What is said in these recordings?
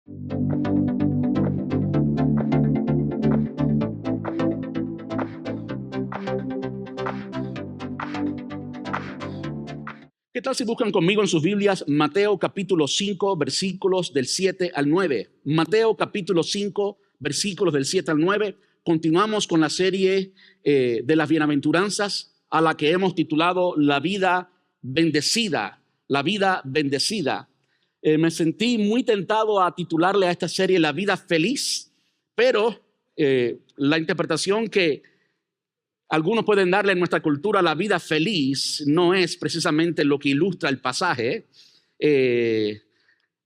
¿Qué tal si buscan conmigo en sus Biblias Mateo capítulo 5, versículos del 7 al 9? Mateo capítulo 5, versículos del 7 al 9. Continuamos con la serie de las bienaventuranzas a la que hemos titulado La vida bendecida. La vida bendecida. Me sentí muy tentado a titularle a esta serie La vida feliz, pero la interpretación que algunos pueden darle en nuestra cultura, la vida feliz, no es precisamente lo que ilustra el pasaje.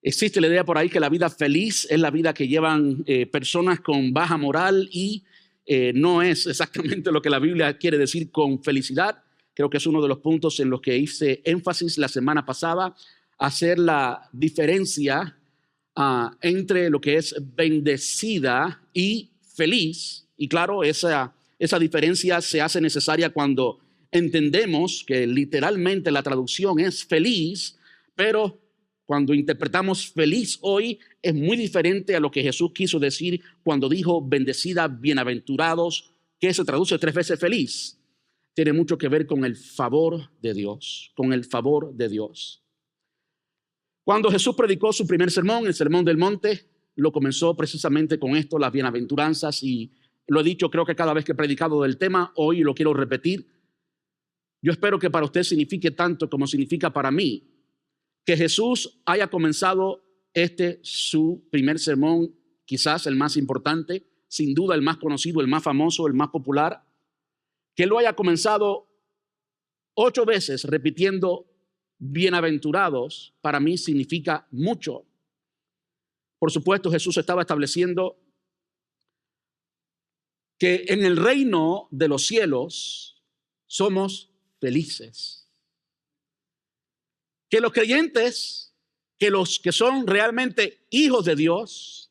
Existe la idea por ahí que la vida feliz es la vida que llevan personas con baja moral y no es exactamente lo que la Biblia quiere decir con felicidad. Creo que es uno de los puntos en los que hice énfasis la semana pasada, hacer la diferencia entre lo que es bendecida y feliz. Y claro, esa diferencia se hace necesaria cuando entendemos que literalmente la traducción es feliz, pero cuando interpretamos feliz hoy es muy diferente a lo que Jesús quiso decir cuando dijo bendecida, bienaventurados, que se traduce 3 veces feliz. Tiene mucho que ver con el favor de Dios, con el favor de Dios. Cuando Jesús predicó su primer sermón, el Sermón del Monte, lo comenzó precisamente con esto, las bienaventuranzas, y lo he dicho, creo que cada vez que he predicado del tema, hoy lo quiero repetir. Yo espero que para usted signifique tanto como significa para mí, que Jesús haya comenzado su primer sermón, quizás el más importante, sin duda el más conocido, el más famoso, el más popular, que lo haya comenzado 8 veces repitiendo bienaventurados, para mí significa mucho. Por supuesto, Jesús estaba estableciendo que en el reino de los cielos somos felices. Que los creyentes, que los que son realmente hijos de Dios,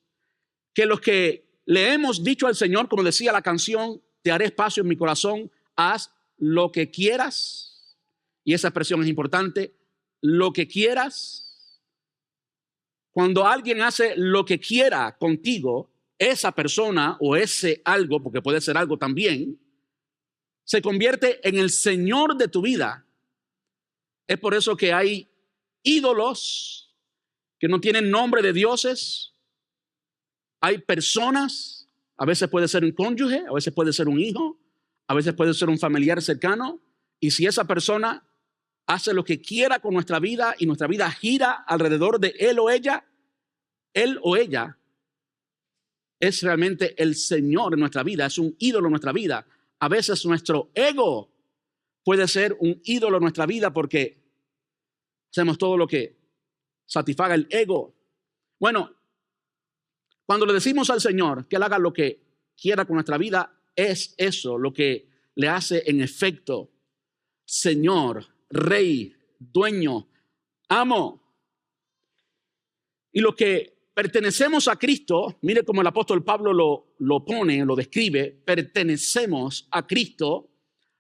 que los que le hemos dicho al Señor, como decía la canción, te haré espacio en mi corazón, haz lo que quieras, y esa expresión es importante, lo que quieras. Cuando alguien hace lo que quiera contigo, esa persona o ese algo, porque puede ser algo también, se convierte en el Señor de tu vida. Es por eso que hay ídolos que no tienen nombre de dioses. Hay personas, a veces puede ser un cónyuge, a veces puede ser un hijo, a veces puede ser un familiar cercano. Y si esa persona hace lo que quiera con nuestra vida y nuestra vida gira alrededor de él o ella es realmente el Señor en nuestra vida, es un ídolo en nuestra vida. A veces nuestro ego puede ser un ídolo en nuestra vida porque hacemos todo lo que satisfaga el ego. Bueno, cuando le decimos al Señor que Él haga lo que quiera con nuestra vida, es eso lo que le hace en efecto Señor, Rey, Dueño, Amo. Y lo que pertenecemos a Cristo, mire como el apóstol Pablo lo pone, lo describe, pertenecemos a Cristo,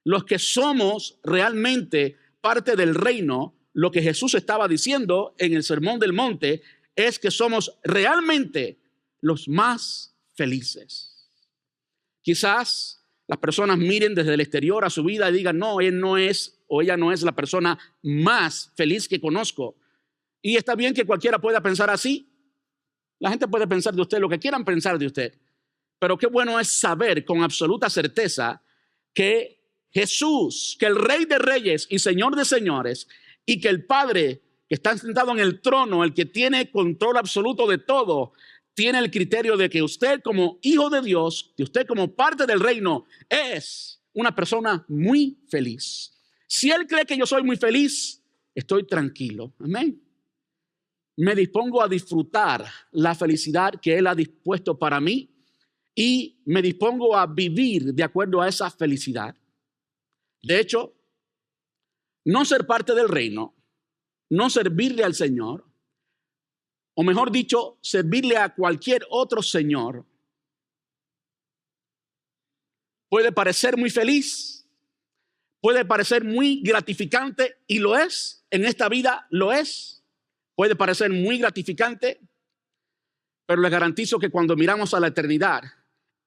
los que somos realmente parte del reino. Lo que Jesús estaba diciendo en el Sermón del Monte es que somos realmente los más felices. Quizás las personas miren desde el exterior a su vida y digan, no, él no es o ella no es la persona más feliz que conozco. Y está bien que cualquiera pueda pensar así. La gente puede pensar de usted lo que quieran pensar de usted. Pero qué bueno es saber con absoluta certeza que Jesús, que el Rey de Reyes y Señor de Señores, y que el Padre que está sentado en el trono, el que tiene control absoluto de todo, tiene el criterio de que usted como hijo de Dios, que usted como parte del reino, es una persona muy feliz. Si Él cree que yo soy muy feliz, estoy tranquilo. Amén. Me dispongo a disfrutar la felicidad que Él ha dispuesto para mí y me dispongo a vivir de acuerdo a esa felicidad. De hecho, no ser parte del reino, no servirle al Señor, o mejor dicho, servirle a cualquier otro señor, puede parecer muy feliz, puede parecer muy gratificante, y lo es, en esta vida lo es, puede parecer muy gratificante, Pero les garantizo que cuando miramos a la eternidad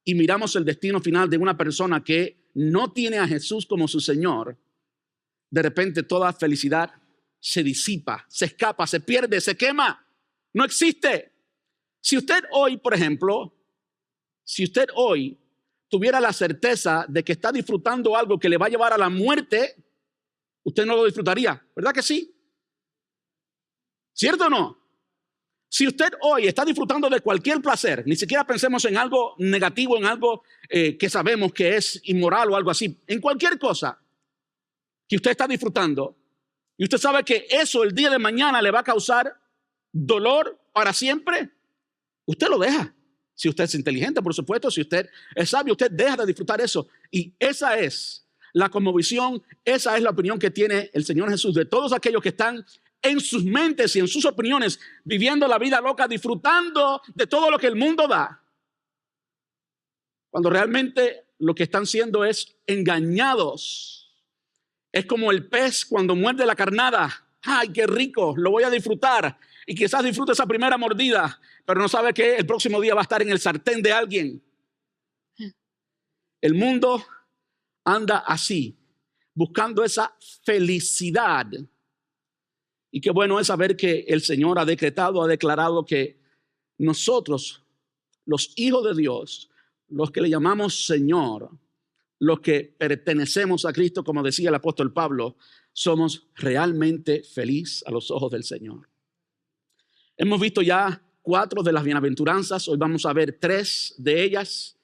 y miramos el destino final de una persona que no tiene a Jesús como su Señor, de repente toda felicidad se disipa, se escapa, se pierde, se quema. No existe. Si usted hoy, por ejemplo, si usted hoy tuviera la certeza de que está disfrutando algo que le va a llevar a la muerte, usted no lo disfrutaría, ¿verdad que sí? ¿Cierto o no? Si usted hoy está disfrutando de cualquier placer, ni siquiera pensemos en algo negativo, en algo que sabemos que es inmoral o algo así, en cualquier cosa que usted está disfrutando y usted sabe que eso el día de mañana le va a causar dolor para siempre, usted lo deja. Si usted es inteligente, por supuesto, si usted es sabio, usted deja de disfrutar eso. Y esa es la cosmovisión, esa es la opinión que tiene el Señor Jesús de todos aquellos que están en sus mentes y en sus opiniones, viviendo la vida loca, disfrutando de todo lo que el mundo da. Cuando realmente lo que están siendo es engañados. Es como el pez cuando muerde la carnada. ¡Ay, qué rico! Lo voy a disfrutar. Y quizás disfrute esa primera mordida, pero no sabe que el próximo día va a estar en el sartén de alguien. El mundo anda así, buscando esa felicidad. Y qué bueno es saber que el Señor ha decretado, ha declarado que nosotros, los hijos de Dios, los que le llamamos Señor, los que pertenecemos a Cristo, como decía el apóstol Pablo, somos realmente felices a los ojos del Señor. Hemos visto ya 4 de las bienaventuranzas, hoy vamos a ver 3 de ellas.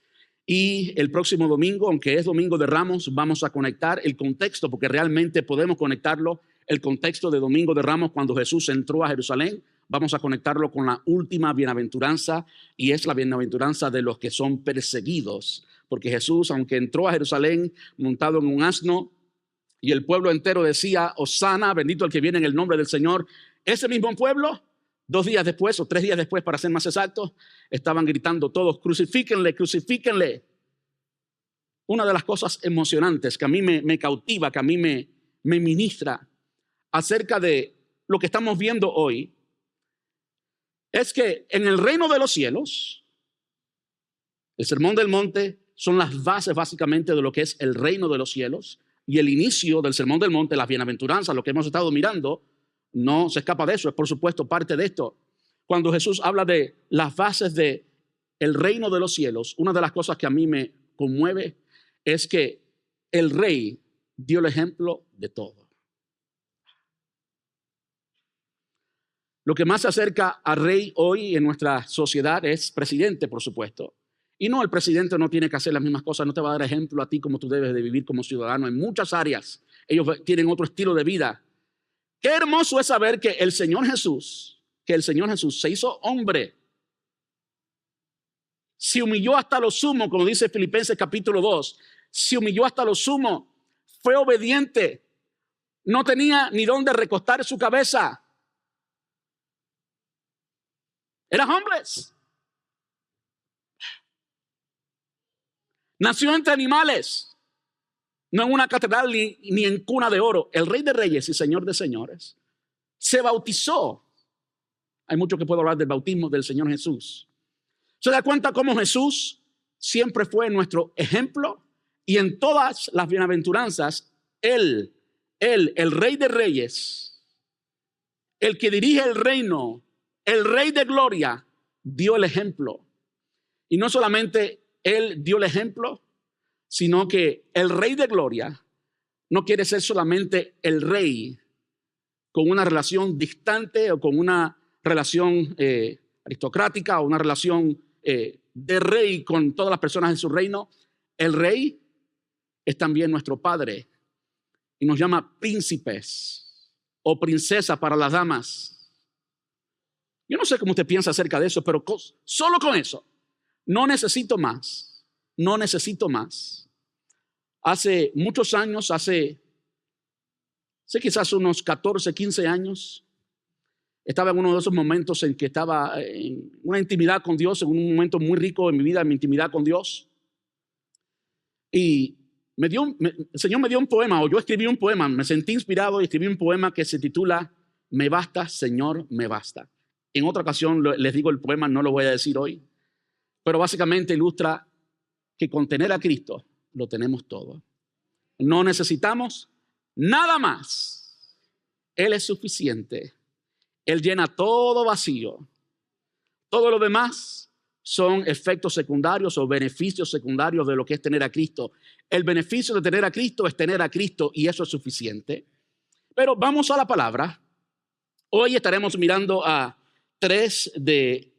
Y el próximo domingo, aunque es Domingo de Ramos, vamos a conectar el contexto, porque realmente podemos conectarlo, el contexto de Domingo de Ramos cuando Jesús entró a Jerusalén. Vamos a conectarlo con la última bienaventuranza, y es la bienaventuranza de los que son perseguidos. Porque Jesús, aunque entró a Jerusalén montado en un asno, y el pueblo entero decía, Hosana, bendito el que viene en el nombre del Señor, ese mismo pueblo, 2 días después o 3 días después, para ser más exactos, estaban gritando todos, crucifíquenle, crucifíquenle. Una de las cosas emocionantes que a mí me cautiva, que a mí me ministra acerca de lo que estamos viendo hoy, es que en el reino de los cielos, el Sermón del Monte son las bases básicamente de lo que es el reino de los cielos, y el inicio del Sermón del Monte, las bienaventuranzas, lo que hemos estado mirando, no se escapa de eso, es por supuesto parte de esto. Cuando Jesús habla de las bases del reino de los cielos, una de las cosas que a mí me conmueve es que el rey dio el ejemplo de todo. Lo que más se acerca al rey hoy en nuestra sociedad es presidente, por supuesto. Y no, el presidente no tiene que hacer las mismas cosas, no te va a dar ejemplo a ti como tú debes de vivir como ciudadano en muchas áreas. Ellos tienen otro estilo de vida. Qué hermoso es saber que el Señor Jesús se hizo hombre. Se humilló hasta lo sumo, como dice Filipenses capítulo 2. Se humilló hasta lo sumo. Fue obediente. No tenía ni dónde recostar su cabeza. Era homeless. Nació entre animales. No en una catedral ni en cuna de oro. El Rey de Reyes y Señor de Señores se bautizó. Hay mucho que puedo hablar del bautismo del Señor Jesús. ¿Se da cuenta cómo Jesús siempre fue nuestro ejemplo? Y en todas las bienaventuranzas, Él, el Rey de Reyes, el que dirige el reino, el Rey de Gloria, dio el ejemplo. Y no solamente Él dio el ejemplo, sino que el Rey de Gloria no quiere ser solamente el rey con una relación distante o con una relación aristocrática o una relación de rey con todas las personas en su reino. El rey es también nuestro padre y nos llama príncipes o princesa para las damas. Yo no sé cómo usted piensa acerca de eso, pero solo con eso no necesito más. No necesito más. Hace muchos años, quizás unos 14, 15 años, estaba en uno de esos momentos en que estaba en una intimidad con Dios, en un momento muy rico en mi vida, en mi intimidad con Dios. Y el Señor me dio un poema, o yo escribí un poema, me sentí inspirado y escribí un poema que se titula Me basta, Señor, me basta. En otra ocasión les digo el poema, no lo voy a decir hoy, pero básicamente ilustra que con tener a Cristo lo tenemos todo. No necesitamos nada más. Él es suficiente. Él llena todo vacío. Todo lo demás son efectos secundarios o beneficios secundarios de lo que es tener a Cristo. El beneficio de tener a Cristo es tener a Cristo y eso es suficiente. Pero vamos a la palabra. Hoy estaremos mirando a tres de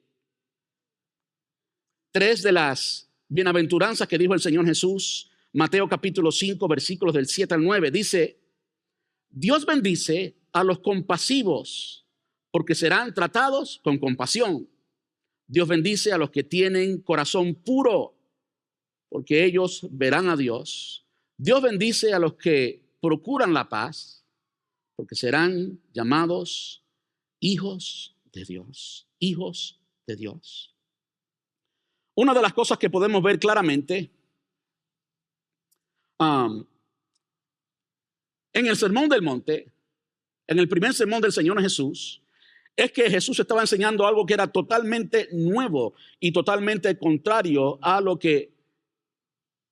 las bienaventuranzas que dijo el Señor Jesús. Mateo capítulo 5, versículos del 7 al 9. Dice, Dios bendice a los compasivos porque serán tratados con compasión. Dios bendice a los que tienen corazón puro porque ellos verán a Dios. Dios bendice a los que procuran la paz porque serán llamados hijos de Dios. Hijos de Dios. Una de las cosas que podemos ver claramente en el Sermón del Monte, en el primer sermón del Señor Jesús, es que Jesús estaba enseñando algo que era totalmente nuevo y totalmente contrario a lo que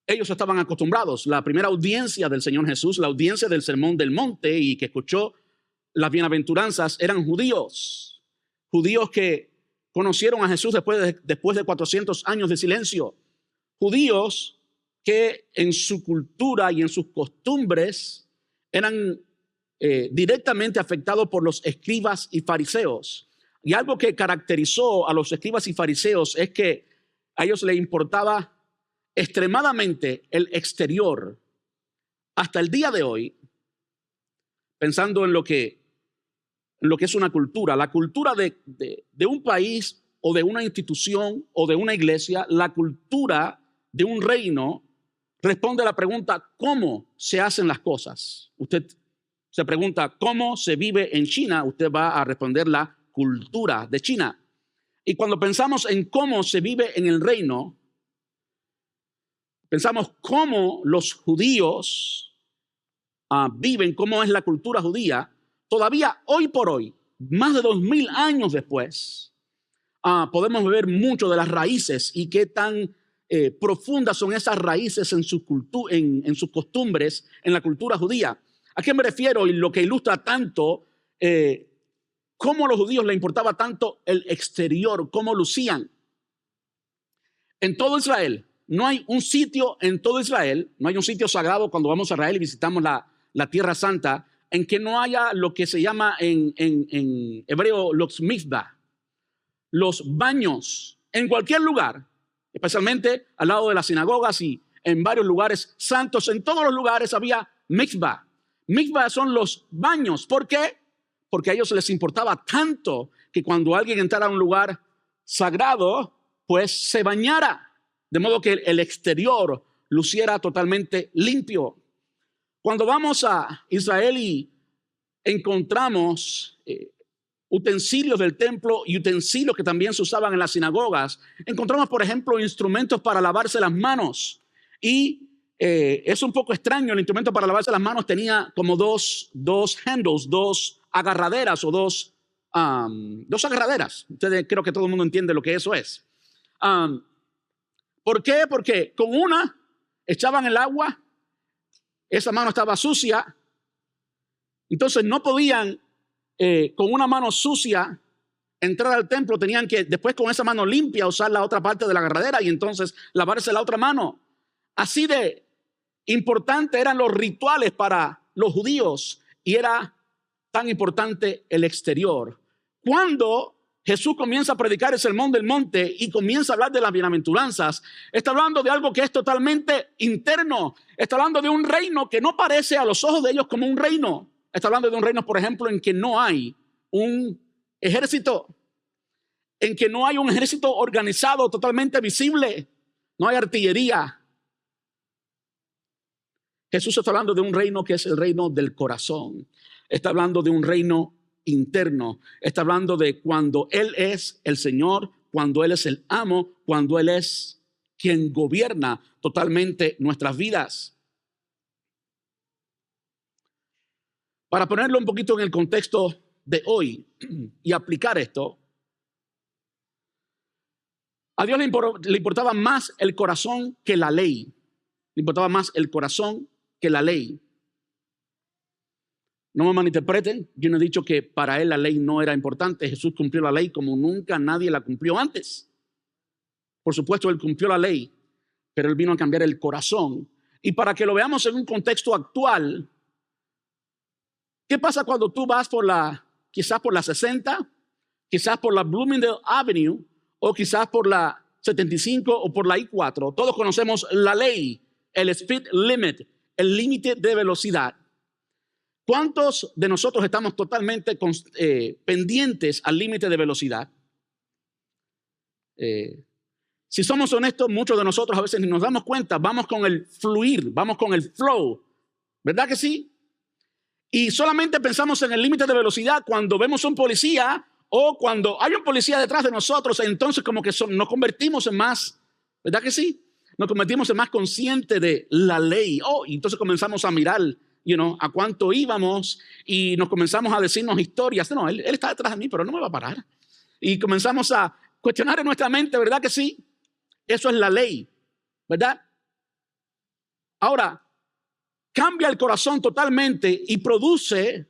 ellos estaban acostumbrados. La primera audiencia del Señor Jesús, la audiencia del Sermón del Monte y que escuchó las bienaventuranzas, eran judíos. Judíos que conocieron a Jesús después de 400 años de silencio. Judíos que en su cultura y en sus costumbres eran directamente afectados por los escribas y fariseos. Y algo que caracterizó a los escribas y fariseos es que a ellos les importaba extremadamente el exterior. Hasta el día de hoy, pensando en lo que es una cultura, la cultura de un país o de una institución o de una iglesia, la cultura de un reino responde a la pregunta, ¿cómo se hacen las cosas? Usted se pregunta, ¿cómo se vive en China? Usted va a responder la cultura de China. Y cuando pensamos en cómo se vive en el reino, pensamos cómo los judíos viven, cómo es la cultura judía. Todavía hoy por hoy, más de 2000 años después, podemos ver mucho de las raíces y qué tan profundas son esas raíces en su cultura, en sus costumbres, en la cultura judía. ¿A qué me refiero? Y lo que ilustra tanto cómo a los judíos les importaba tanto el exterior, cómo lucían. En todo Israel, no hay un sitio en todo Israel, no hay un sitio sagrado cuando vamos a Israel y visitamos la Tierra Santa, en que no haya lo que se llama en hebreo los mikvah, los baños, en cualquier lugar, especialmente al lado de las sinagogas y en varios lugares santos. En todos los lugares había mikvah. Mikvah son los baños. ¿Por qué? Porque a ellos les importaba tanto que cuando alguien entrara a un lugar sagrado, pues se bañara, de modo que el exterior luciera totalmente limpio. Cuando vamos a Israel y encontramos utensilios del templo y utensilios que también se usaban en las sinagogas, encontramos, por ejemplo, instrumentos para lavarse las manos. Y es un poco extraño, el instrumento para lavarse las manos tenía como dos handles, dos agarraderas o dos agarraderas. Ustedes, creo que todo el mundo entiende lo que eso es. ¿Por qué? Porque con una echaban el agua, esa mano estaba sucia, entonces no podían con una mano sucia entrar al templo, tenían que después con esa mano limpia usar la otra parte de la agarradera y entonces lavarse la otra mano. Así de importante eran los rituales para los judíos y era tan importante el exterior. Cuando Jesús comienza a predicar el Sermón del Monte y comienza a hablar de las bienaventuranzas, está hablando de algo que es totalmente interno. Está hablando de un reino que no parece a los ojos de ellos como un reino. Está hablando de un reino, por ejemplo, en que no hay un ejército, en que no hay un ejército organizado totalmente visible, no hay artillería. Jesús está hablando de un reino que es el reino del corazón. Está hablando de un reino interno. Está hablando de cuando Él es el Señor, cuando Él es el amo, cuando Él es quien gobierna totalmente nuestras vidas. Para ponerlo un poquito en el contexto de hoy y aplicar esto, A Dios le importaba más el corazón que la ley. Le importaba más el corazón que la ley. No me malinterpreten, yo no he dicho que para él la ley no era importante. Jesús cumplió la ley como nunca nadie la cumplió antes. Por supuesto, él cumplió la ley, pero él vino a cambiar el corazón. Y para que lo veamos en un contexto actual, ¿qué pasa cuando tú vas quizás por la 60, quizás por la Bloomingdale Avenue, o quizás por la 75 o por la I-4? Todos conocemos la ley, el speed limit, el límite de velocidad. ¿Cuántos de nosotros estamos totalmente pendientes al límite de velocidad? Si somos honestos, muchos de nosotros a veces ni nos damos cuenta, vamos con el fluir, vamos con el flow, ¿verdad que sí? Y solamente pensamos en el límite de velocidad cuando vemos a un policía o cuando hay un policía detrás de nosotros, entonces como que nos convertimos en más, ¿verdad que sí? Nos convertimos en más conscientes de la ley. Y entonces comenzamos a mirar, a cuánto íbamos y nos comenzamos a decirnos historias. No, él está detrás de mí, pero no me va a parar. Y comenzamos a cuestionar en nuestra mente, ¿verdad que sí? Eso es la ley, ¿verdad? Ahora, cambia el corazón totalmente y produce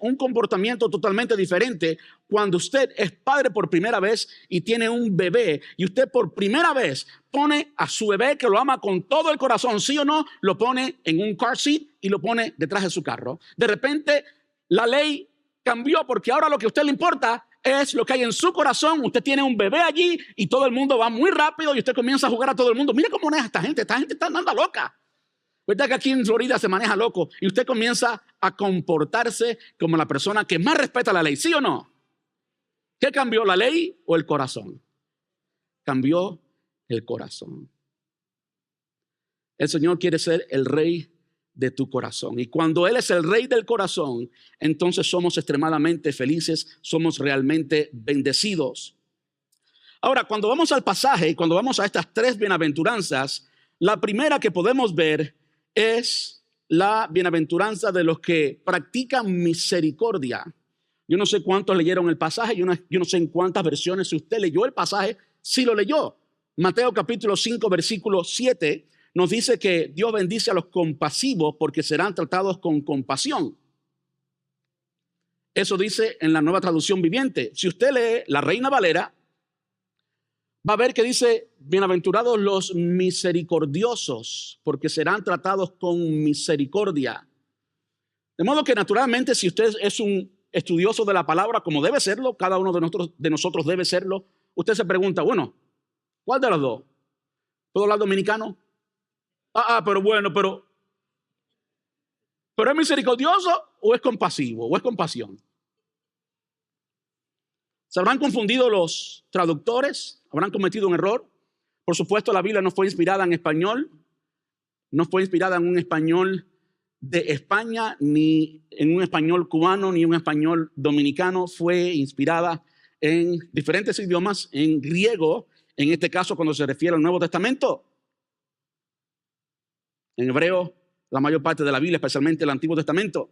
un comportamiento totalmente diferente cuando usted es padre por primera vez y tiene un bebé y usted por primera vez pone a su bebé, que lo ama con todo el corazón, sí o no, lo pone en un car seat y lo pone detrás de su carro. De repente la ley cambió porque ahora lo que a usted le importa es lo que hay en su corazón. Usted tiene un bebé allí y todo el mundo va muy rápido y usted comienza a jugar a todo el mundo. Mire cómo es esta gente está andando loca. ¿Verdad que aquí en Florida se maneja loco? Y usted comienza a comportarse como la persona que más respeta la ley, ¿sí o no? ¿Qué cambió, la ley o el corazón? Cambió el corazón. El Señor quiere ser el rey de tu corazón. Y cuando Él es el rey del corazón, entonces somos extremadamente felices, somos realmente bendecidos. Ahora, cuando vamos al pasaje, cuando vamos a estas tres bienaventuranzas, la primera que podemos ver es la bienaventuranza de los que practican misericordia. Yo no sé cuántos leyeron el pasaje, yo no sé en cuántas versiones, si usted leyó el pasaje, sí lo leyó. Mateo capítulo 5, versículo 7 nos dice que Dios bendice a los compasivos porque serán tratados con compasión. Eso dice en la Nueva Traducción Viviente. Si usted lee la Reina Valera, va a ver que dice, bienaventurados los misericordiosos, porque serán tratados con misericordia. De modo que naturalmente, si usted es un estudioso de la palabra, como debe serlo, cada uno de nosotros debe serlo, usted se pregunta, bueno, ¿cuál de los dos? ¿Puedo hablar dominicano? Pero ¿es misericordioso o es compasivo o es compasión? ¿Se habrán confundido los traductores? ¿Habrán cometido un error? Por supuesto, la Biblia no fue inspirada en español. No fue inspirada en un español de España, ni en un español cubano, ni un español dominicano. Fue inspirada en diferentes idiomas, en griego, en este caso cuando se refiere al Nuevo Testamento. En hebreo, la mayor parte de la Biblia, especialmente el Antiguo Testamento.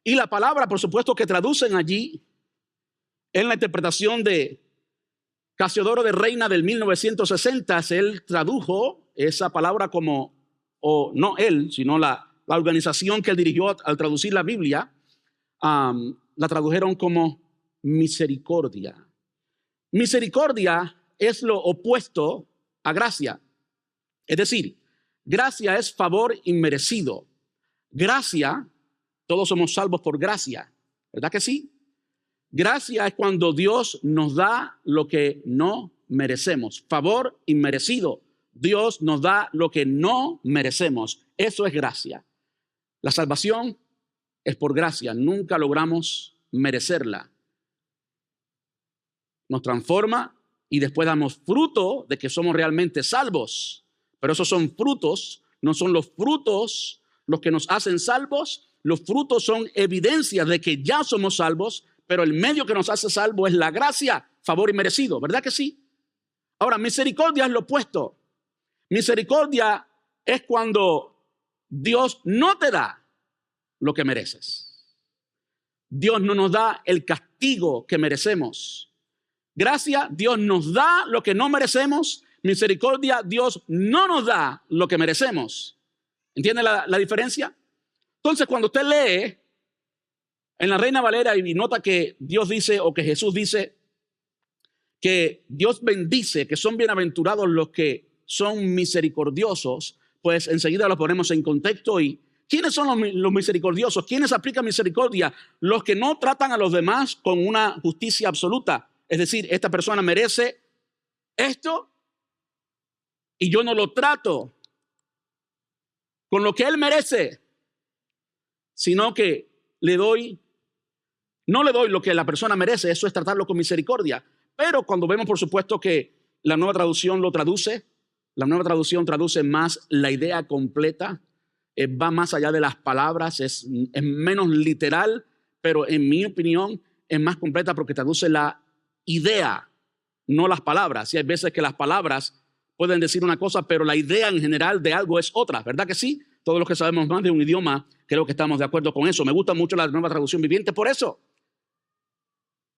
Y la palabra, por supuesto, que traducen allí en la interpretación de Casiodoro de Reina del 1960, él tradujo esa palabra como, o no él, sino la organización que él dirigió al traducir la Biblia, la tradujeron como misericordia. Misericordia es lo opuesto a gracia. Es decir, gracia es favor inmerecido. Gracia, todos somos salvos por gracia, ¿verdad que sí? Gracia es cuando Dios nos da lo que no merecemos. Favor inmerecido. Dios nos da lo que no merecemos. Eso es gracia. La salvación es por gracia. Nunca logramos merecerla. Nos transforma y después damos fruto de que somos realmente salvos. Pero esos son frutos, no son los frutos los que nos hacen salvos. Los frutos son evidencias de que ya somos salvos. Pero el medio que nos hace salvo es la gracia, favor inmerecido, ¿verdad que sí? Ahora, misericordia es lo opuesto. Misericordia es cuando Dios no te da lo que mereces. Dios no nos da el castigo que merecemos. Gracia, Dios nos da lo que no merecemos. Misericordia, Dios no nos da lo que merecemos. ¿Entiende la diferencia? Entonces, cuando usted lee en la Reina Valera y nota que Dios dice, o que Jesús dice, que Dios bendice, que son bienaventurados los que son misericordiosos, pues enseguida los ponemos en contexto. ¿Y quiénes son los misericordiosos? ¿Quiénes aplican misericordia? Los que no tratan a los demás con una justicia absoluta. Es decir, esta persona merece esto y yo no lo trato con lo que él merece, sino que no le doy lo que la persona merece. Eso es tratarlo con misericordia. Pero cuando vemos, por supuesto, que la Nueva Traducción lo traduce, la Nueva Traducción traduce más la idea completa, va más allá de las palabras, es menos literal, pero en mi opinión es más completa porque traduce la idea, no las palabras. Y hay veces que las palabras pueden decir una cosa, pero la idea en general de algo es otra, ¿verdad que sí? Todos los que sabemos más de un idioma, creo que estamos de acuerdo con eso. Me gusta mucho la Nueva Traducción Viviente por eso.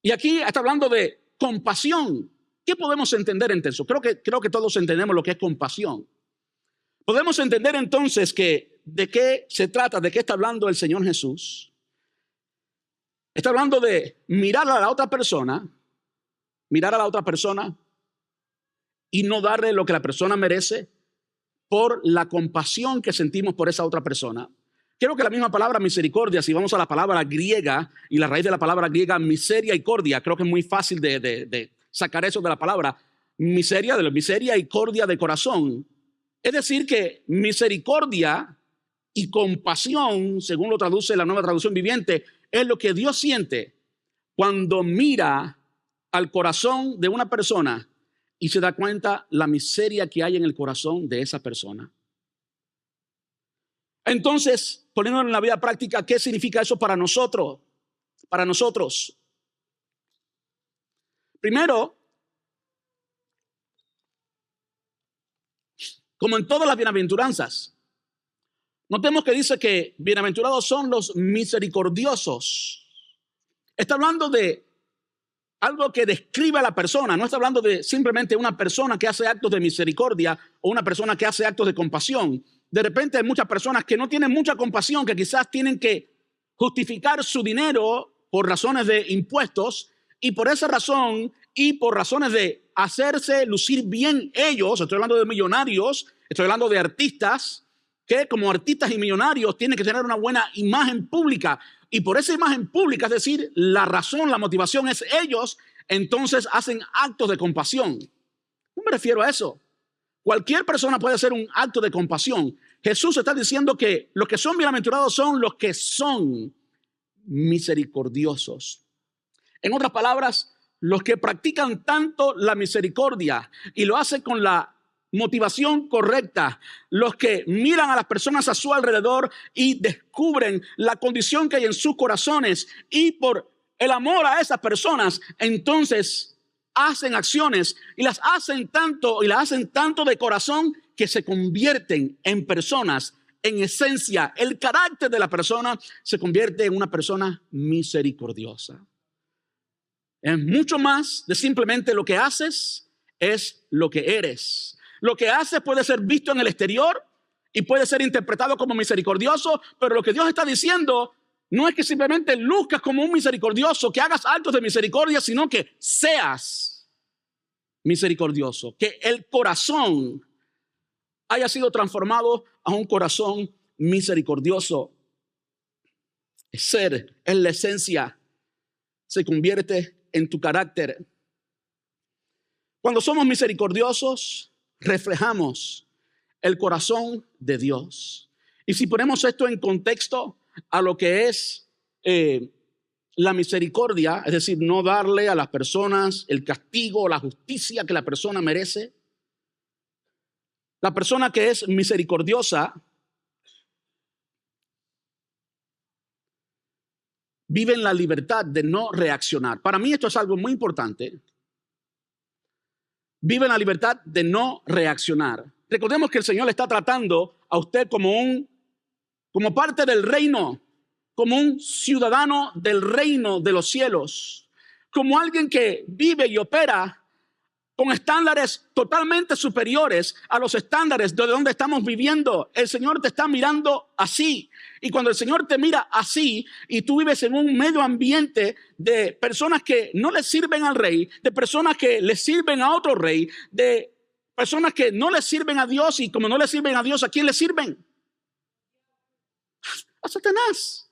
Y aquí está hablando de compasión. ¿Qué podemos entender en eso? Creo que todos entendemos lo que es compasión. Podemos entender entonces que de qué se trata, de qué está hablando el Señor Jesús. Está hablando de mirar a la otra persona y no darle lo que la persona merece por la compasión que sentimos por esa otra persona. Creo que la misma palabra misericordia, si vamos a la palabra griega y la raíz de la palabra griega miseria y cordia, creo que es muy fácil de sacar eso de la palabra miseria, de la miseria y cordia de corazón. Es decir, que misericordia y compasión, según lo traduce la Nueva Traducción Viviente, es lo que Dios siente cuando mira al corazón de una persona y se da cuenta la miseria que hay en el corazón de esa persona. Entonces, poniéndolo en la vida práctica, ¿qué significa eso para nosotros? Para nosotros. Primero, como en todas las bienaventuranzas, notemos que dice que bienaventurados son los misericordiosos. Está hablando de algo que describe a la persona. No está hablando de simplemente una persona que hace actos de misericordia o una persona que hace actos de compasión. De repente hay muchas personas que no tienen mucha compasión, que quizás tienen que justificar su dinero por razones de impuestos, y por esa razón y por razones de hacerse lucir bien ellos, estoy hablando de millonarios, estoy hablando de artistas, que como artistas y millonarios tienen que tener una buena imagen pública, y por esa imagen pública, es decir, la razón, la motivación es ellos, entonces hacen actos de compasión. No me refiero a eso. Cualquier persona puede hacer un acto de compasión. Jesús está diciendo que los que son bienaventurados son los que son misericordiosos. En otras palabras, los que practican tanto la misericordia y lo hacen con la motivación correcta, los que miran a las personas a su alrededor y descubren la condición que hay en sus corazones y por el amor a esas personas, entonces hacen acciones y las hacen tanto de corazón que se convierten en personas. En esencia, el carácter de la persona se convierte en una persona misericordiosa. Es mucho más de simplemente lo que haces, es lo que eres. Lo que haces puede ser visto en el exterior y puede ser interpretado como misericordioso, pero lo que Dios está diciendo no es que simplemente luzcas como un misericordioso, que hagas actos de misericordia, sino que seas misericordioso, que el corazón haya sido transformado a un corazón misericordioso. Ser es la esencia, se convierte en tu carácter. Cuando somos misericordiosos, reflejamos el corazón de Dios. Y si ponemos esto en contexto a lo que es la misericordia, es decir, no darle a las personas el castigo o la justicia que la persona merece, la persona que es misericordiosa vive en la libertad de no reaccionar. Para mí esto es algo muy importante. Vive en la libertad de no reaccionar. Recordemos que el Señor le está tratando a usted como parte del reino, como un ciudadano del reino de los cielos, como alguien que vive y opera con estándares totalmente superiores a los estándares de donde estamos viviendo. El Señor te está mirando así. Y cuando el Señor te mira así y tú vives en un medio ambiente de personas que no le sirven al rey, de personas que le sirven a otro rey, de personas que no le sirven a Dios, y como no le sirven a Dios, ¿a quién le sirven? A Satanás.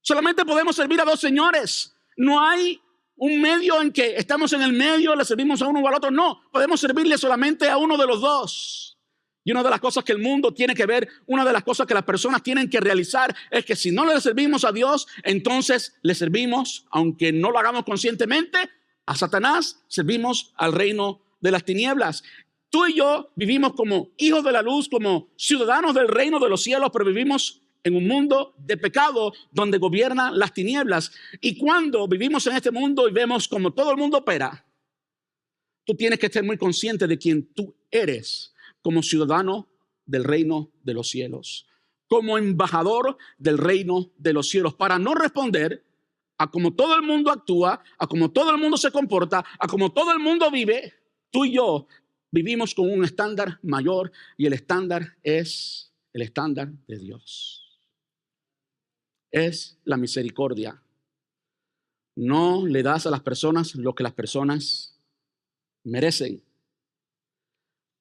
Solamente podemos servir a dos señores. No hay un medio en que estamos en el medio, le servimos a uno o al otro. No, podemos servirle solamente a uno de los dos. Y una de las cosas que el mundo tiene que ver, una de las cosas que las personas tienen que realizar es que si no le servimos a Dios, entonces le servimos, aunque no lo hagamos conscientemente, a Satanás, servimos al reino de las tinieblas. Tú y yo vivimos como hijos de la luz, como ciudadanos del reino de los cielos, pero vivimos en un mundo de pecado donde gobiernan las tinieblas. Y cuando vivimos en este mundo y vemos como todo el mundo opera, tú tienes que estar muy consciente de quién tú eres como ciudadano del reino de los cielos, como embajador del reino de los cielos, para no responder a cómo todo el mundo actúa, a cómo todo el mundo se comporta, a cómo todo el mundo vive. Tú y yo vivimos con un estándar mayor, y el estándar es el estándar de Dios. Es la misericordia. No le das a las personas lo que las personas merecen.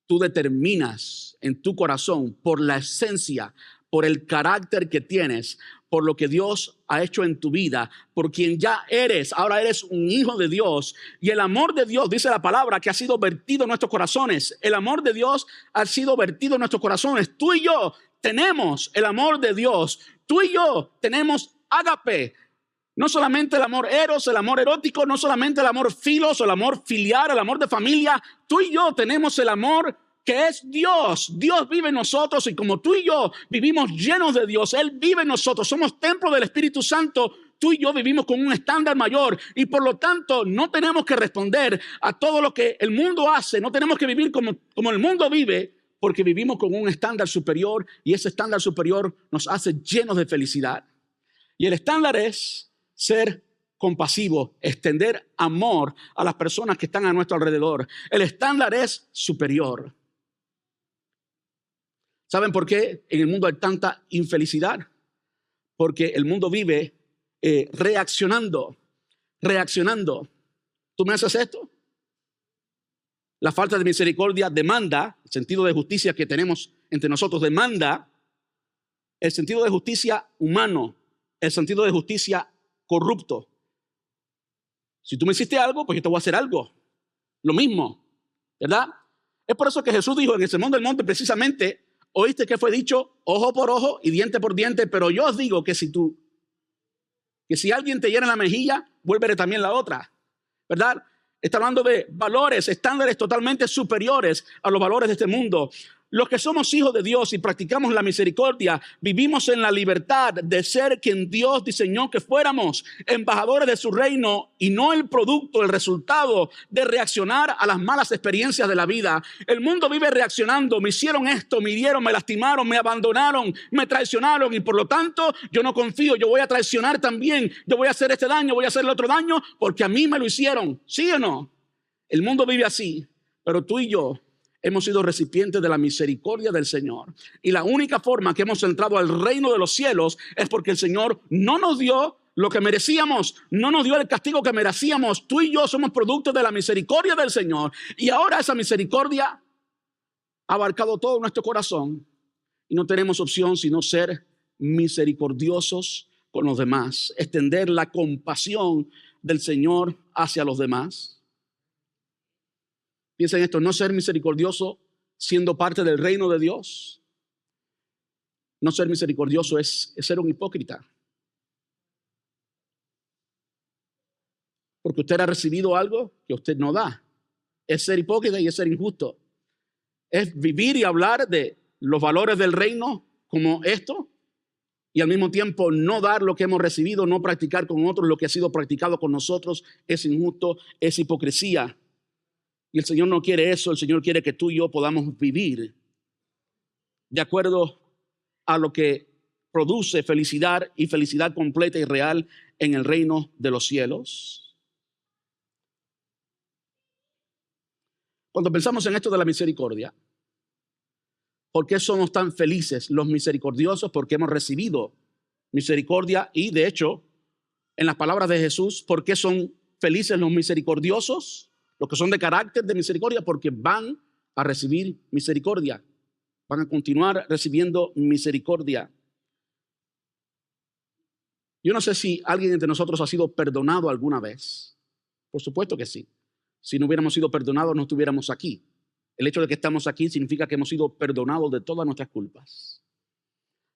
Tú determinas en tu corazón, por la esencia, por el carácter que tienes, por lo que Dios ha hecho en tu vida, por quien ya eres. Ahora eres un hijo de Dios, y el amor de Dios, dice la palabra, que ha sido vertido en nuestros corazones. El amor de Dios ha sido vertido en nuestros corazones. Tú y yo tenemos el amor de Dios. Tú y yo tenemos ágape. No solamente el amor eros, el amor erótico, no solamente el amor filos, el amor filial, el amor de familia. Tú y yo tenemos el amor que es Dios. Dios vive en nosotros, y como tú y yo vivimos llenos de Dios, Él vive en nosotros. Somos templo del Espíritu Santo. Tú y yo vivimos con un estándar mayor, y por lo tanto no tenemos que responder a todo lo que el mundo hace. No tenemos que vivir como el mundo vive, porque vivimos con un estándar superior, y ese estándar superior nos hace llenos de felicidad. Y el estándar es ser compasivo, extender amor a las personas que están a nuestro alrededor. El estándar es superior. ¿Saben por qué en el mundo hay tanta infelicidad? Porque el mundo vive reaccionando. ¿Tú me haces esto? La falta de misericordia demanda, el sentido de justicia que tenemos entre nosotros demanda el sentido de justicia humano, el sentido de justicia corrupto. Si tú me hiciste algo, pues yo te voy a hacer algo. Lo mismo, ¿verdad? Es por eso que Jesús dijo en el Sermón del Monte, precisamente, oíste que fue dicho ojo por ojo y diente por diente, pero yo os digo que si alguien te hiere en la mejilla, vuélvele también la otra, ¿verdad? Está hablando de valores, estándares totalmente superiores a los valores de este mundo. Los que somos hijos de Dios y practicamos la misericordia, vivimos en la libertad de ser quien Dios diseñó que fuéramos, embajadores de su reino, y no el producto, el resultado de reaccionar a las malas experiencias de la vida. El mundo vive reaccionando. Me hicieron esto, me hirieron, me lastimaron, me abandonaron, me traicionaron, y por lo tanto yo no confío. Yo voy a traicionar también. Yo voy a hacer este daño, voy a hacer el otro daño porque a mí me lo hicieron. ¿Sí o no? El mundo vive así, pero tú y yo hemos sido recipientes de la misericordia del Señor. Y la única forma que hemos entrado al reino de los cielos es porque el Señor no nos dio lo que merecíamos, no nos dio el castigo que merecíamos. Tú y yo somos producto de la misericordia del Señor. Y ahora esa misericordia ha abarcado todo nuestro corazón. Y no tenemos opción sino ser misericordiosos con los demás. Extender la compasión del Señor hacia los demás. Piensa en esto, no ser misericordioso siendo parte del reino de Dios. No ser misericordioso es ser un hipócrita. Porque usted ha recibido algo que usted no da. Es ser hipócrita y es ser injusto. Es vivir y hablar de los valores del reino como esto, y al mismo tiempo no dar lo que hemos recibido, no practicar con otros lo que ha sido practicado con nosotros. Es injusto, es hipocresía. Y el Señor no quiere eso. El Señor quiere que tú y yo podamos vivir de acuerdo a lo que produce felicidad y felicidad completa y real en el reino de los cielos. Cuando pensamos en esto de la misericordia, ¿por qué somos tan felices los misericordiosos? Porque hemos recibido misericordia y, de hecho, en las palabras de Jesús, ¿por qué son felices los misericordiosos? Los que son de carácter de misericordia, porque van a recibir misericordia. Van a continuar recibiendo misericordia. Yo no sé si alguien entre nosotros ha sido perdonado alguna vez. Por supuesto que sí. Si no hubiéramos sido perdonados, no estuviéramos aquí. El hecho de que estamos aquí significa que hemos sido perdonados de todas nuestras culpas.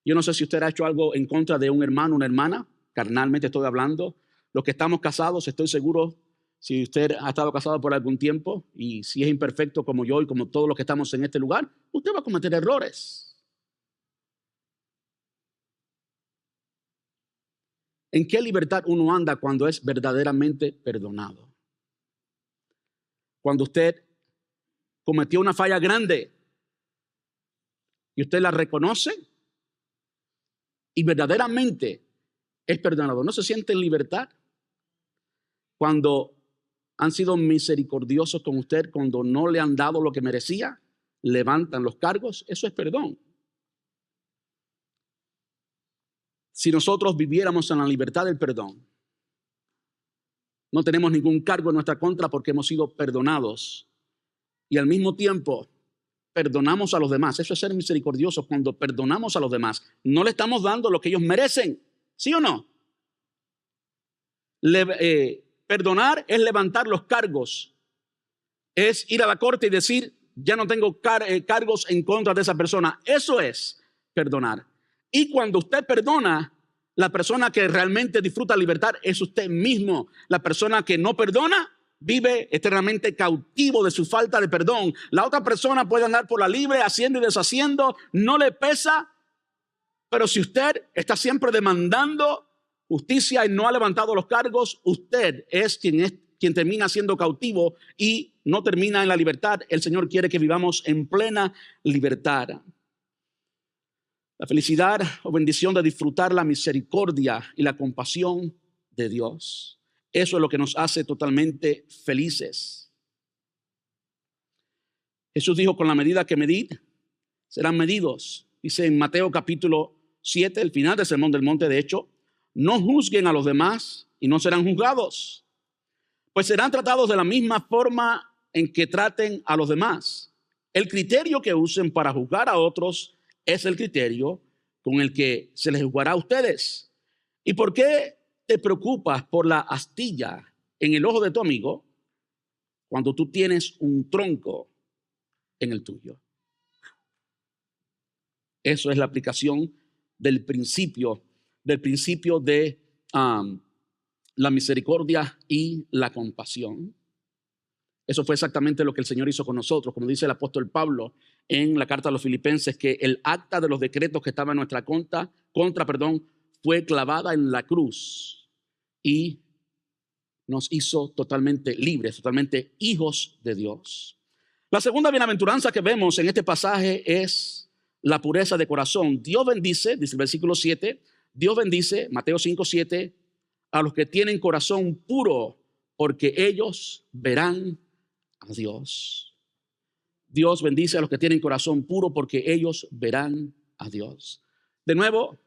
Yo no sé si usted ha hecho algo en contra de un hermano o una hermana, carnalmente estoy hablando. Los que estamos casados, estoy seguro, si usted ha estado casado por algún tiempo y si es imperfecto como yo y como todos los que estamos en este lugar, usted va a cometer errores. ¿En qué libertad uno anda cuando es verdaderamente perdonado? Cuando usted cometió una falla grande y usted la reconoce y verdaderamente es perdonado. ¿No se siente en libertad? Cuando han sido misericordiosos con usted, cuando no le han dado lo que merecía, levantan los cargos, eso es perdón. Si nosotros viviéramos en la libertad del perdón, no tenemos ningún cargo en nuestra contra porque hemos sido perdonados y al mismo tiempo perdonamos a los demás. Eso es ser misericordioso. Cuando perdonamos a los demás, no le estamos dando lo que ellos merecen, ¿sí o no? Perdonar es levantar los cargos, es ir a la corte y decir, ya no tengo cargos en contra de esa persona. Eso es perdonar. Y cuando usted perdona, la persona que realmente disfruta libertad es usted mismo. La persona que no perdona vive eternamente cautivo de su falta de perdón. La otra persona puede andar por la libre haciendo y deshaciendo, no le pesa, pero si usted está siempre demandando justicia y no ha levantado los cargos, usted es quien termina siendo cautivo y no termina en la libertad. El Señor quiere que vivamos en plena libertad. La felicidad o bendición de disfrutar la misericordia y la compasión de Dios. Eso es lo que nos hace totalmente felices. Jesús dijo, con la medida que medid, serán medidos. Dice en Mateo capítulo 7, el final del Sermón del Monte, de hecho, no juzguen a los demás y no serán juzgados, pues serán tratados de la misma forma en que traten a los demás. El criterio que usen para juzgar a otros es el criterio con el que se les juzgará a ustedes. ¿Y por qué te preocupas por la astilla en el ojo de tu amigo cuando tú tienes un tronco en el tuyo? Eso es la aplicación del principio de la misericordia y la compasión. Eso fue exactamente lo que el Señor hizo con nosotros, como dice el apóstol Pablo en la carta a los Filipenses, que el acta de los decretos que estaba en nuestra contra, fue clavada en la cruz y nos hizo totalmente libres, totalmente hijos de Dios. La segunda bienaventuranza que vemos en este pasaje es la pureza de corazón. Dios bendice, dice el versículo 7, Dios bendice, Mateo 5:7, a los que tienen corazón puro, porque ellos verán a Dios. Dios bendice a los que tienen corazón puro, porque ellos verán a Dios. De nuevo,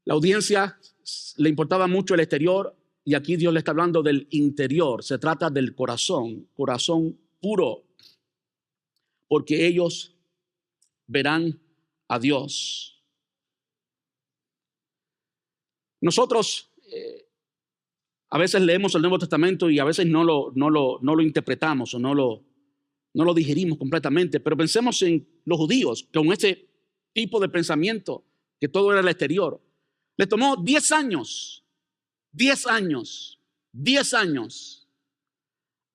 la audiencia le importaba mucho el exterior y aquí Dios le está hablando del interior. Se trata del corazón puro, porque ellos verán a Dios. Nosotros a veces leemos el Nuevo Testamento y a veces no lo interpretamos o no lo digerimos completamente, pero pensemos en los judíos con este tipo de pensamiento que todo era el exterior. Le tomó 10 años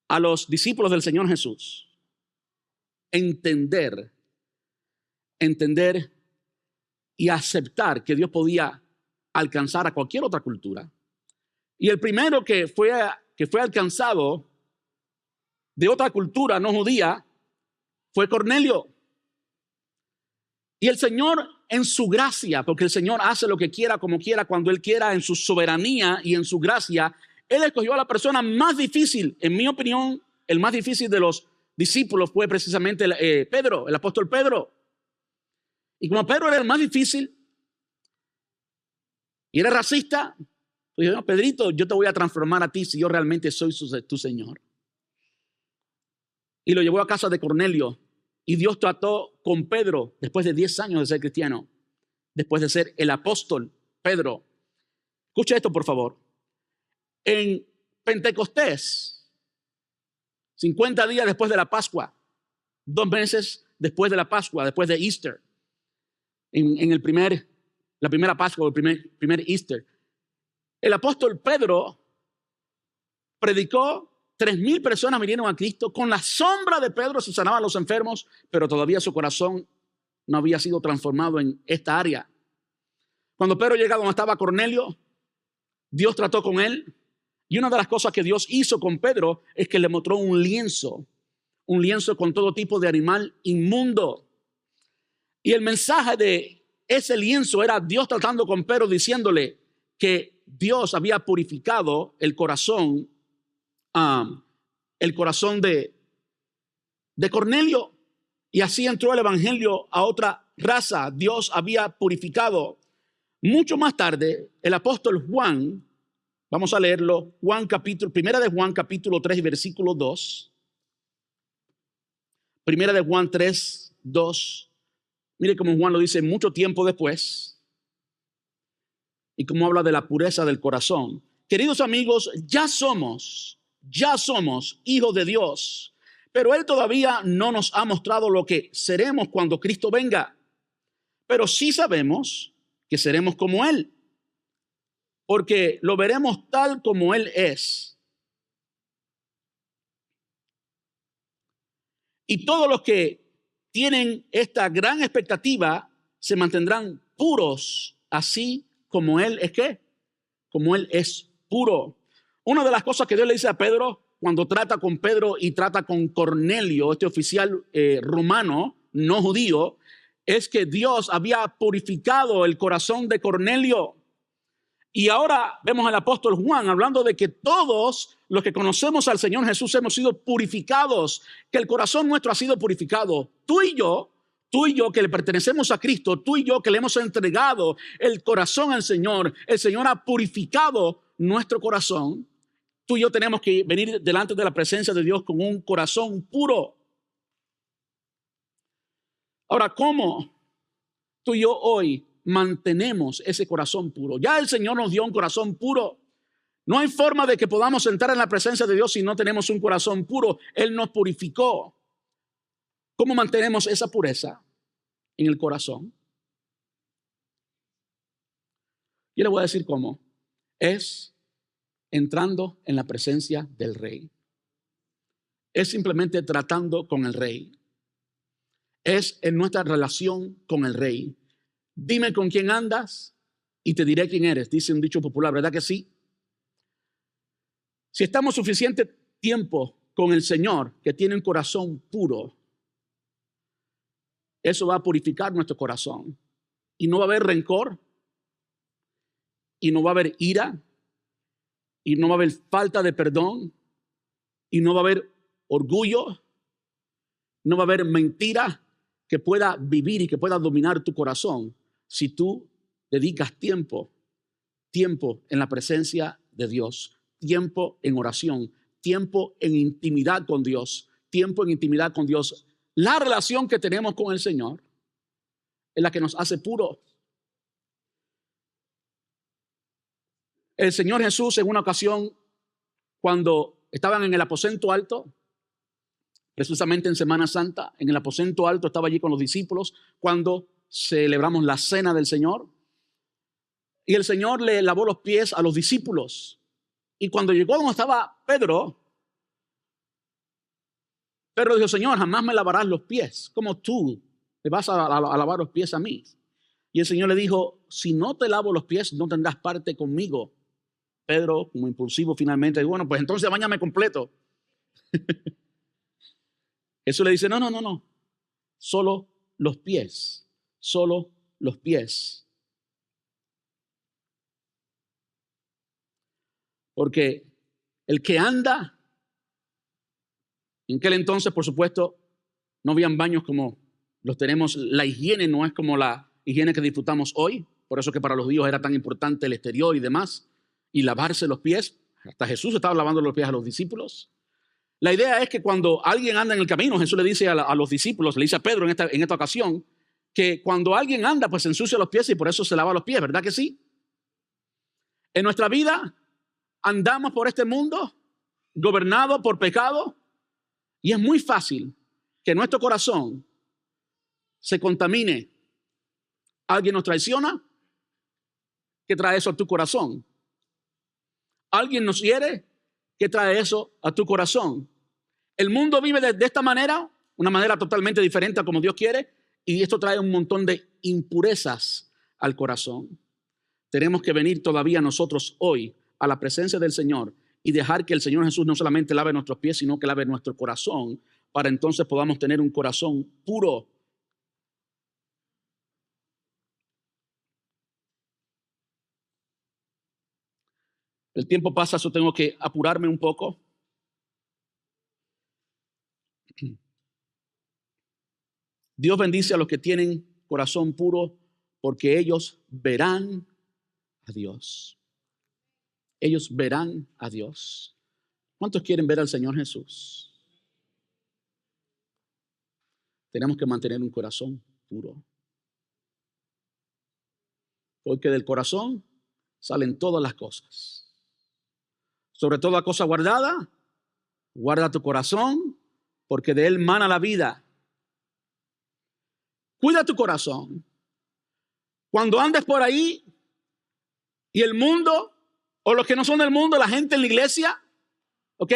a los discípulos del Señor Jesús entender y aceptar que Dios podía alcanzar a cualquier otra cultura. Y el primero que fue alcanzado de otra cultura no judía fue Cornelio. Y el Señor en su gracia, porque el Señor hace lo que quiera, como quiera, cuando Él quiera, en su soberanía y en su gracia, Él escogió a la persona más difícil. En mi opinión, el más difícil de los discípulos fue precisamente Pedro, el apóstol Pedro. Y como Pedro era el más difícil y era racista, pues dijo, no, Pedrito, yo te voy a transformar a ti si yo realmente soy tu Señor. Y lo llevó a casa de Cornelio. Y Dios trató con Pedro después de 10 años de ser cristiano, después de ser el apóstol Pedro. Escucha esto, por favor. En Pentecostés, 50 días después de la Pascua, 2 meses después de la Pascua, después de Easter, en la primera Pascua, el primer Easter, el apóstol Pedro predicó. 3,000 personas vinieron a Cristo. Con la sombra de Pedro se sanaban los enfermos, pero todavía su corazón no había sido transformado en esta área. Cuando Pedro llegó donde estaba Cornelio, Dios trató con él. Y una de las cosas que Dios hizo con Pedro es que le mostró un lienzo con todo tipo de animal inmundo. Y el mensaje de ese lienzo era Dios tratando con Pedro, diciéndole que Dios había purificado el corazón de Cornelio, y así entró el evangelio a otra raza. Dios había purificado. Mucho más tarde, el apóstol Juan, vamos a leerlo, Primera de Juan capítulo 3 y versículo 2. Primera de Juan 3, 2. Mire cómo Juan lo dice mucho tiempo después y cómo habla de la pureza del corazón. Queridos amigos, ya somos hijos de Dios, pero Él todavía no nos ha mostrado lo que seremos cuando Cristo venga. Pero sí sabemos que seremos como Él, porque lo veremos tal como Él es. Y todos los que tienen esta gran expectativa se mantendrán puros, así como Él es ¿qué? Como Él es puro. Una de las cosas que Dios le dice a Pedro cuando trata con Pedro y trata con Cornelio, este oficial romano, no judío, es que Dios había purificado el corazón de Cornelio. Y ahora vemos al apóstol Juan hablando de que todos los que conocemos al Señor Jesús hemos sido purificados, que el corazón nuestro ha sido purificado. Tú y yo que le pertenecemos a Cristo, tú y yo que le hemos entregado el corazón al Señor, el Señor ha purificado nuestro corazón. Tú y yo tenemos que venir delante de la presencia de Dios con un corazón puro. Ahora, ¿cómo tú y yo hoy mantenemos ese corazón puro? Ya el Señor nos dio un corazón puro. No hay forma de que podamos entrar en la presencia de Dios si no tenemos un corazón puro. Él nos purificó. ¿Cómo mantenemos esa pureza en el corazón? Yo le voy a decir cómo. Es entrando en la presencia del Rey. Es simplemente tratando con el Rey. Es en nuestra relación con el Rey. Dime con quién andas y te diré quién eres, dice un dicho popular, ¿verdad que sí? Si estamos suficiente tiempo con el Señor, que tiene un corazón puro, eso va a purificar nuestro corazón. Y no va a haber rencor, y no va a haber ira, y no va a haber falta de perdón, y no va a haber orgullo, no va a haber mentira que pueda vivir y que pueda dominar tu corazón si tú dedicas tiempo en la presencia de Dios, tiempo en oración, tiempo en intimidad con Dios, La relación que tenemos con el Señor es la que nos hace puros. El Señor Jesús en una ocasión, cuando estaban en el aposento alto, precisamente en Semana Santa, en el aposento alto estaba allí con los discípulos cuando celebramos la cena del Señor. Y el Señor le lavó los pies a los discípulos. Y cuando llegó donde estaba Pedro dijo, Señor, jamás me lavarás los pies. ¿Cómo tú me vas a lavar los pies a mí? Y el Señor le dijo, si no te lavo los pies, no tendrás parte conmigo. Pedro, como impulsivo, finalmente dijo, bueno, pues entonces báñame completo. Eso le dice, no. Solo los pies. solo los pies. Porque el que anda, en aquel entonces, por supuesto, no habían baños como los tenemos. La higiene no es como la higiene que disfrutamos hoy. Por eso que para los judíos era tan importante el exterior y demás. Y lavarse los pies. Hasta Jesús estaba lavando los pies a los discípulos. La idea es que cuando alguien anda en el camino, Jesús le dice a los discípulos, le dice a Pedro en esta ocasión, que cuando alguien anda, pues se ensucia los pies y por eso se lava los pies, ¿verdad que sí? En nuestra vida andamos por este mundo gobernado por pecado y es muy fácil que nuestro corazón se contamine. Alguien nos traiciona, ¿qué trae eso a tu corazón? Alguien nos hiere, ¿qué trae eso a tu corazón? El mundo vive de esta manera, una manera totalmente diferente a como Dios quiere, y esto trae un montón de impurezas al corazón. Tenemos que venir todavía nosotros hoy a la presencia del Señor y dejar que el Señor Jesús no solamente lave nuestros pies, sino que lave nuestro corazón, para entonces podamos tener un corazón puro. El tiempo pasa, yo tengo que apurarme un poco. Dios bendice a los que tienen corazón puro, porque ellos verán a Dios. Ellos verán a Dios. ¿Cuántos quieren ver al Señor Jesús? Tenemos que mantener un corazón puro. Porque del corazón salen todas las cosas. Sobre toda cosa guardada, guarda tu corazón, porque de él mana la vida. Cuida tu corazón. Cuando andes por ahí y el mundo, o los que no son del mundo, la gente en la iglesia, ¿ok?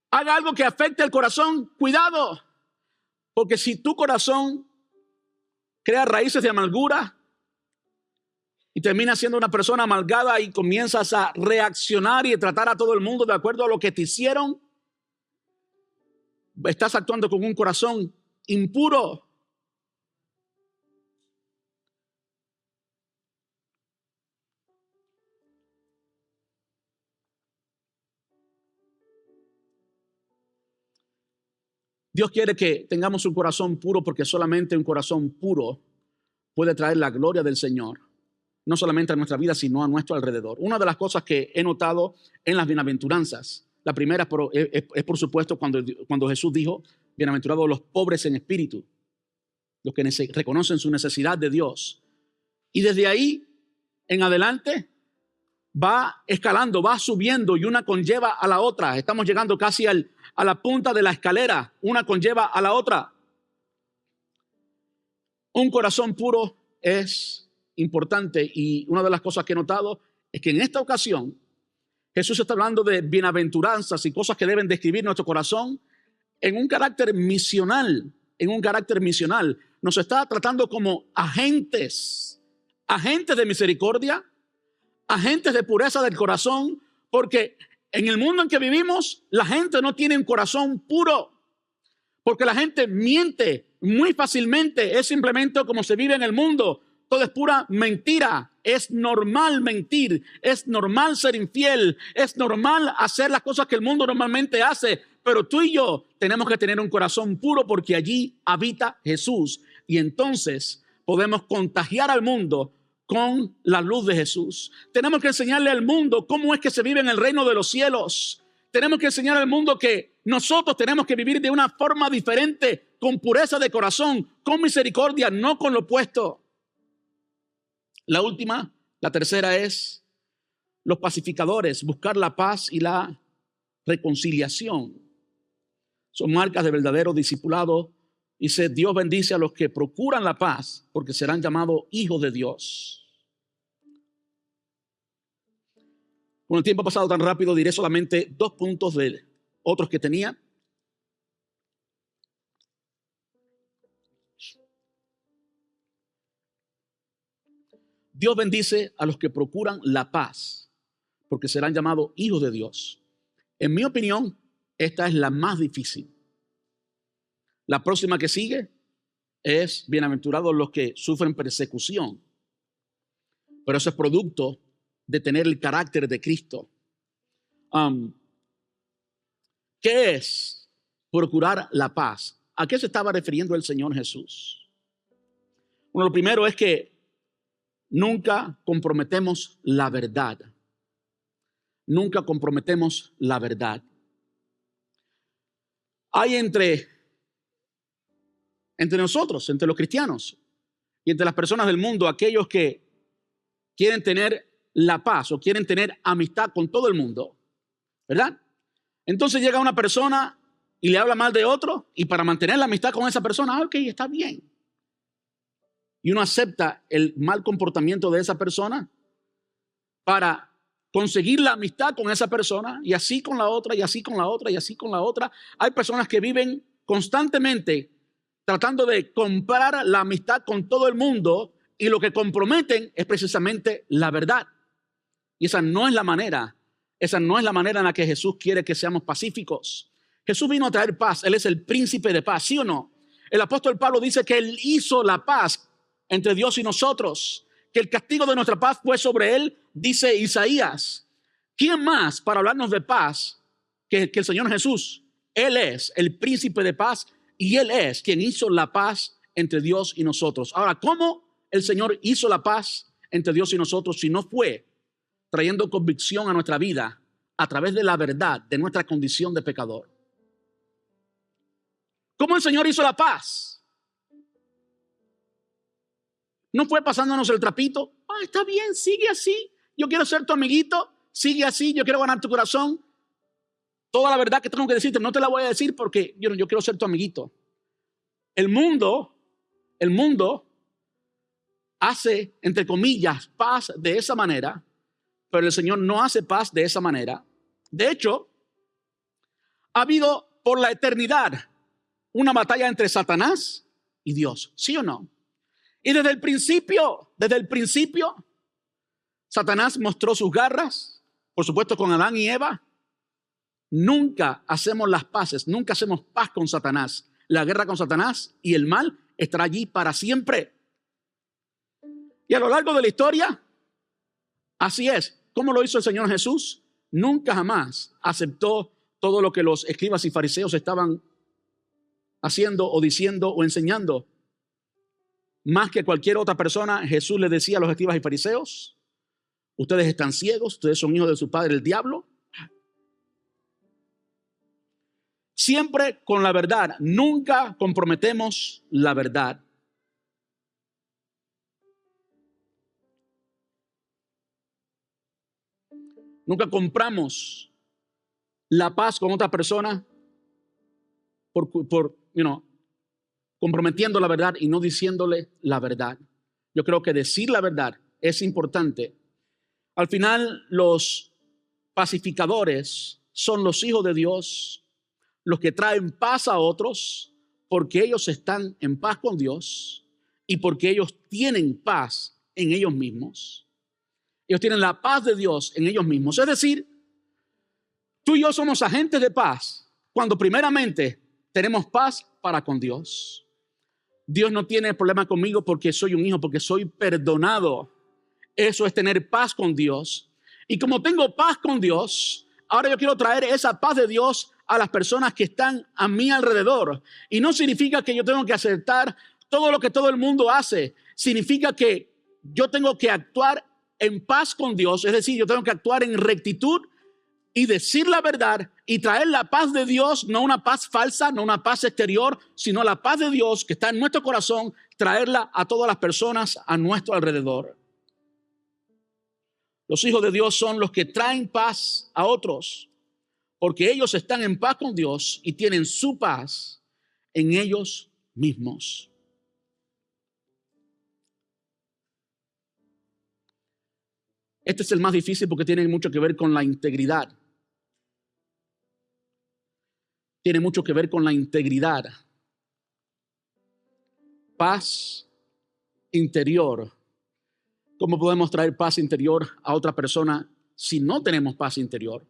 Haga algo que afecte el corazón, cuidado. Porque si tu corazón crea raíces de amargura y terminas siendo una persona amargada y comienzas a reaccionar y a tratar a todo el mundo de acuerdo a lo que te hicieron, estás actuando con un corazón impuro. Dios quiere que tengamos un corazón puro, porque solamente un corazón puro puede traer la gloria del Señor, no solamente a nuestra vida, sino a nuestro alrededor. Una de las cosas que he notado en las bienaventuranzas, la primera es por supuesto cuando Jesús dijo, bienaventurados los pobres en espíritu, los que reconocen su necesidad de Dios. Y desde ahí en adelante va escalando, va subiendo, y una conlleva a la otra. Estamos llegando casi a la punta de la escalera. Una conlleva a la otra. Un corazón puro es importante, y una de las cosas que he notado es que en esta ocasión Jesús está hablando de bienaventuranzas y cosas que deben describir nuestro corazón en un carácter misional. En un carácter misional. Nos está tratando como agentes de misericordia, agentes de pureza del corazón, porque en el mundo en que vivimos, la gente no tiene un corazón puro, porque la gente miente muy fácilmente. Es simplemente como se vive en el mundo. Todo es pura mentira. Es normal mentir, es normal ser infiel, es normal hacer las cosas que el mundo normalmente hace. Pero tú y yo tenemos que tener un corazón puro, porque allí habita Jesús, y entonces podemos contagiar al mundo con la luz de Jesús. Tenemos que enseñarle al mundo cómo es que se vive en el reino de los cielos. Tenemos que enseñar al mundo que nosotros tenemos que vivir de una forma diferente, con pureza de corazón, con misericordia, no con lo opuesto. La última, la tercera, es los pacificadores, buscar la paz y la reconciliación. Son marcas de verdadero discipulado. Dice, Dios bendice a los que procuran la paz, porque serán llamados hijos de Dios. Con el tiempo ha pasado tan rápido, diré solamente 2 puntos de otros que tenía. Dios bendice a los que procuran la paz, porque serán llamados hijos de Dios. En mi opinión, esta es la más difícil. La próxima que sigue es bienaventurados los que sufren persecución. Pero eso es producto de tener el carácter de Cristo. ¿Qué es procurar la paz? ¿A qué se estaba refiriendo el Señor Jesús? Bueno, lo primero es que nunca comprometemos la verdad. Nunca comprometemos la verdad. Hay entre nosotros, entre los cristianos y entre las personas del mundo, aquellos que quieren tener la paz o quieren tener amistad con todo el mundo, ¿verdad? Entonces llega una persona y le habla mal de otro, y para mantener la amistad con esa persona, ok, está bien. Y uno acepta el mal comportamiento de esa persona para conseguir la amistad con esa persona, y así con la otra, y así con la otra, y así con la otra. Hay personas que viven constantemente tratando de comprar la amistad con todo el mundo, y lo que comprometen es precisamente la verdad. Y esa no es la manera en la que Jesús quiere que seamos pacíficos. Jesús vino a traer paz. Él es el príncipe de paz, ¿sí o no? El apóstol Pablo dice que Él hizo la paz entre Dios y nosotros, que el castigo de nuestra paz fue sobre Él, dice Isaías. ¿Quién más para hablarnos de paz que el Señor Jesús? Él es el príncipe de paz y Él es quien hizo la paz entre Dios y nosotros. Ahora, ¿cómo el Señor hizo la paz entre Dios y nosotros si no fue trayendo convicción a nuestra vida a través de la verdad de nuestra condición de pecador? ¿Cómo el Señor hizo la paz? No fue pasándonos el trapito. Está bien, sigue así. Yo quiero ser tu amiguito. Sigue así, yo quiero ganar tu corazón. Toda la verdad que tengo que decirte no te la voy a decir porque yo quiero ser tu amiguito. El mundo hace, entre comillas, paz de esa manera, pero el Señor no hace paz de esa manera. De hecho, ha habido por la eternidad una batalla entre Satanás y Dios, ¿sí o no? Y desde el principio, Satanás mostró sus garras, por supuesto con Adán y Eva. Nunca hacemos las paces, nunca hacemos paz con Satanás. La guerra con Satanás y el mal estará allí para siempre. Y a lo largo de la historia, así es. ¿Cómo lo hizo el Señor Jesús? Nunca jamás aceptó todo lo que los escribas y fariseos estaban haciendo o diciendo o enseñando. Más que cualquier otra persona, Jesús le decía a los escribas y fariseos: ustedes están ciegos, ustedes son hijos de su padre el diablo. Siempre con la verdad, nunca comprometemos la verdad. Nunca compramos la paz con otra persona por comprometiendo la verdad y no diciéndole la verdad. Yo creo que decir la verdad es importante. Al final, los pacificadores son los hijos de Dios, los que traen paz a otros porque ellos están en paz con Dios y porque ellos tienen paz en ellos mismos. Ellos tienen la paz de Dios en ellos mismos. Es decir, tú y yo somos agentes de paz cuando primeramente tenemos paz para con Dios. Dios no tiene problema conmigo porque soy un hijo, porque soy perdonado. Eso es tener paz con Dios. Y como tengo paz con Dios, ahora yo quiero traer esa paz de Dios a las personas que están a mi alrededor. Y no significa que yo tengo que aceptar todo lo que todo el mundo hace. Significa que yo tengo que actuar en paz con Dios. Es decir, yo tengo que actuar en rectitud y decir la verdad y traer la paz de Dios, no una paz falsa, no una paz exterior, sino la paz de Dios que está en nuestro corazón, traerla a todas las personas a nuestro alrededor. Los hijos de Dios son los que traen paz a otros, porque ellos están en paz con Dios y tienen su paz en ellos mismos. Este es el más difícil porque tiene mucho que ver con la integridad. Tiene mucho que ver con la integridad. Paz interior. ¿Cómo podemos traer paz interior a otra persona si no tenemos paz interior?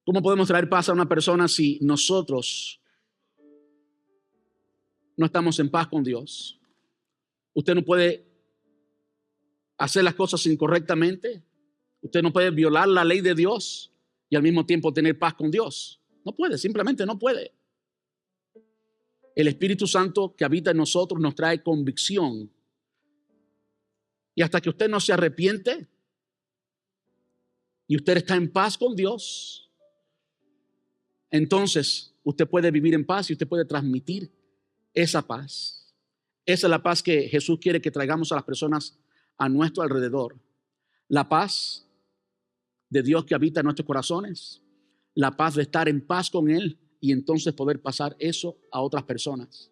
¿Cómo podemos traer paz a una persona si nosotros no estamos en paz con Dios. Usted no puede hacer las cosas incorrectamente. Usted no puede violar la ley de Dios y al mismo tiempo tener paz con Dios. No puede, simplemente no puede. El Espíritu Santo que habita en nosotros nos trae convicción. Y hasta que usted no se arrepiente y usted está en paz con Dios, entonces usted puede vivir en paz y usted puede transmitir esa paz. Esa es la paz que Jesús quiere que traigamos a las personas a nuestro alrededor. La paz de Dios que habita en nuestros corazones. La paz de estar en paz con Él y entonces poder pasar eso a otras personas.